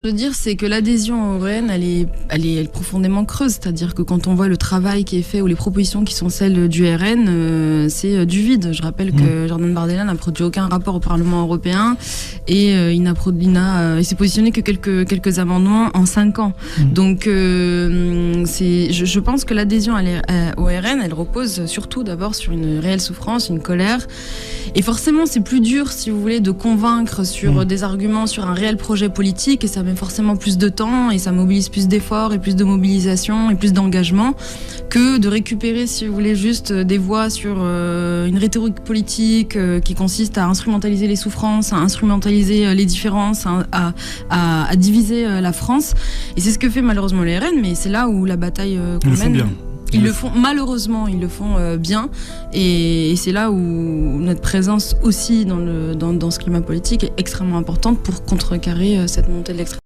Je veux dire, c'est que l'adhésion au RN, elle est profondément creuse. C'est-à-dire que quand on voit le travail qui est fait ou les propositions qui sont celles du RN, c'est du vide. Je rappelle que Jordan Bardella n'a produit aucun rapport au Parlement européen et il s'est positionné que quelques amendements en 5 ans. Donc, je pense que l'adhésion au RN, elle repose surtout d'abord sur une réelle souffrance, une colère. Et forcément, c'est plus dur, si vous voulez, de convaincre sur des arguments, sur un réel projet politique, et ça met forcément plus de temps, et ça mobilise plus d'efforts, et plus de mobilisation, et plus d'engagement, que de récupérer, si vous voulez, juste des voix sur une rhétorique politique qui consiste à instrumentaliser les souffrances, à instrumentaliser les différences, à diviser la France. Et c'est ce que fait malheureusement le RN, mais c'est là où la bataille qu'on mène... bien. Ils le font, malheureusement, ils le font bien, et c'est là où notre présence aussi dans ce climat politique est extrêmement importante pour contrecarrer cette montée de l'extrême.